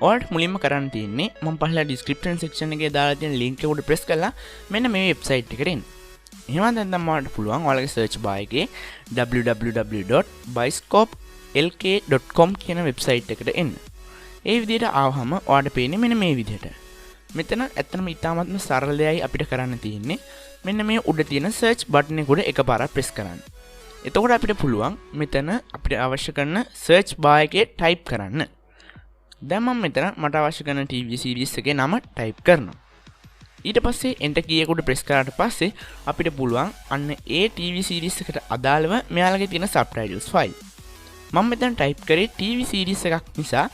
ඔයාලට මුලින්ම කරන්න තියෙන්නේ මම පහළ description section එකේ දාලා තියෙන link එක උඩ press කරලා මෙන්න මේ website එකට එන්න. එහෙනම් දැන් ඔයාලට පුළුවන් ඔයාලගේ search bar එකේ www.biscope.lk.com කියන website එකට එන්න. ඒ විදිහට ආවහම ඔයාලට පේන්නේ මෙන්න මේ විදිහට. මෙතන ඇත්තටම ඉතාමත්ම සරල දෙයයි අපිට කරන්න තියෙන්නේ. මෙන්න මේ උඩ තියෙන search button එක උඩ එකපාරක් press කරන්න. එතකොට අපිට පුළුවන් මෙතන අපිට අවශ්‍ය කරන search bar එකේ type කරන්න. දැන් මම මෙතන මට අවශ්‍ය කරන TV series එකේ නම type කරනවා. ඊට පස්සේ enter key එක උඩ press කරාට පස්සේ අපිට පුළුවන් අන්න ඒ TV series එකට අදාළව මෙයාලගේ තියෙන subtitles file. මම මෙතන type කරේ TV series එකක් නිසා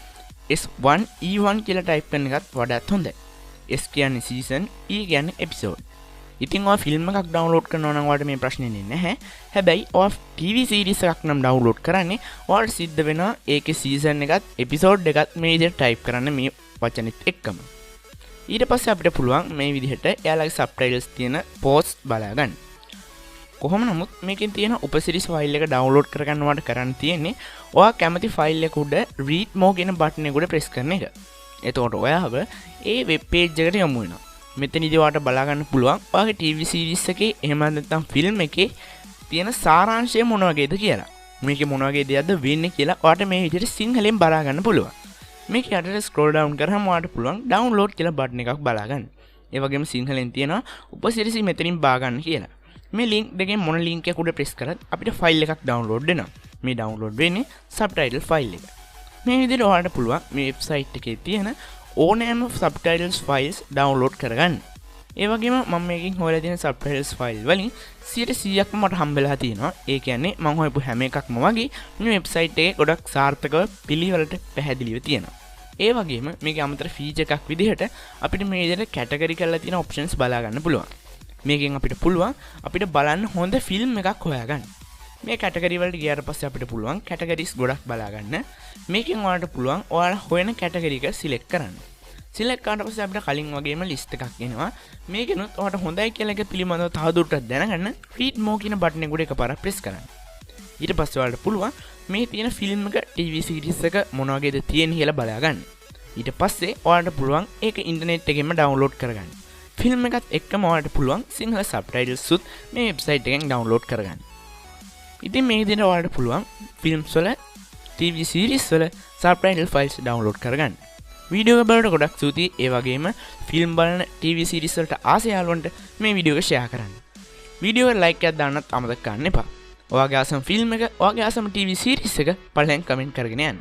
S1E1 කියලා type කරන එකත් වඩාත් හොඳයි. S කියන්නේ season, E කියන්නේ episode. ඉතින් ඔයා ෆිල්ම් එකක් ඩවුන්ලෝඩ් කරනවා නම් ඔයාලට මේ ප්‍රශ්නේ එන්නේ නැහැ. හැබැයි ඔයා TV series එකක් නම් ඩවුන්ලෝඩ් කරන්නේ ඔයාලට සිද්ධ වෙනවා ඒකේ season එකත් episode එකත් මේ විදිහට type කරන්න මේ වචනෙත් එක්කම. ඊට පස්සේ අපිට පුළුවන් මේ විදිහට එයාලගේ subtitles තියෙන post බලා ගන්න. කොහොම නමුත් මේකෙන් තියෙන උපසිරිස් ෆයිල් එක ඩවුන්ලෝඩ් කරගන්න ඔයාලට කරන්න තියෙන්නේ ඔයා කැමති ෆයිල් එක උඩ read more කියන බටන් එක උඩ press කරන එක. එතකොට ඔයාව ඒ වෙබ් page එකට යොමු වෙනවා. මෙතනදී ඔයාලට බලා ගන්න පුළුවන් ඔයාගේ TV series එකේ එහෙම නැත්නම් ෆිල්ම් එකේ තියෙන සාරාංශය මොන වගේද කියලා. මේකේ මොන වගේ දෙයක්ද වෙන්නේ කියලා ඔයාලට මේ විදිහට සිංහලෙන් බලා ගන්න පුළුවන්. මේක යටට scroll down කරාම ඔයාලට පුළුවන් download කියලා බටන් එකක් බලා ගන්න. ඒ වගේම සිංහලෙන් තියෙනවා උපසිරසි මෙතනින් බා ගන්න කියලා. මේ link දෙකෙන් මොන link එක උඩ press කරත් අපිට file එකක් download වෙනවා. මේ download වෙන්නේ subtitle file එක. මේ විදිහට ඔයාලට පුළුවන් මේ website එකේ තියෙන ඕනෑම subtitles files download කරගන්න. ඒ වගේම මම මේකෙන් හොයලා තියෙන subtitles file වලින් 100%ක්ම මට හම්බෙලා තියෙනවා. ඒ කියන්නේ මම හොයපු හැම එකක්ම වගේ මේ website එකේ ගොඩක් සාර්ථකව පිළිවෙලට පැහැදිලිව තියෙනවා. ඒ වගේම මේකේ අමතර feature එකක් විදිහට අපිට මේ විදිහට category කරලා තියෙන options බලා ගන්න පුළුවන්. මේකෙන් අපිට පුළුවන් අපිට බලන්න හොඳ ෆිල්ම් එකක් හොයාගන්න. මේ category වලට ගියාට පස්සේ අපිට පුළුවන් categories ගොඩක් බලා ගන්න. මේකෙන් ඔයාලට පුළුවන් ඔයාලා හොයන category එක select කරන්න. select කරාට පස්සේ අපිට කලින් වගේම list එකක් එනවා. මේකෙනුත් ඔයාලට හොඳයි කියලා එක පිළිබඳව තවදුරටත් දැනගන්න read more කියන බටන් එක උඩ එකපාරක් press කරන්න. ඊට පස්සේ ඔයාලට පුළුවන් මේ තියෙන ෆිල්ම් එක TV series එක මොන වගේද තියෙන්නේ කියලා බලා ගන්න. ඊට පස්සේ ඔයාලට පුළුවන් ඒක ඉන්ටර්නෙට් එකෙන්ම download කරගන්න. ෆිල්ම් එකත් එක්කම ඔයාලට පුළුවන් සිංහල subtitles උත් මේ website එකෙන් download කරගන්න. ඉතින් මේ විදිහට ඔයාලට පුළුවන් ෆිල්ම්ස් වල TV series වල subtitle files download කරගන්න. වීඩියෝ එක බලනකොට ගොඩක් ස්තුතියි. ඒ වගේම ෆිල්ම් බලන TV series වලට ආස යාළුවන්ට මේ වීඩියෝ එක share කරන්න. වීඩියෝ එකට like එකක් දාන්නත් අමතක කරන්න එපා. ඔයාගේ ආසම ෆිල්ම් එක, ඔයාගේ ආසම TV series එක පළවෙනි කමෙන්ට් කරගෙන යන්න.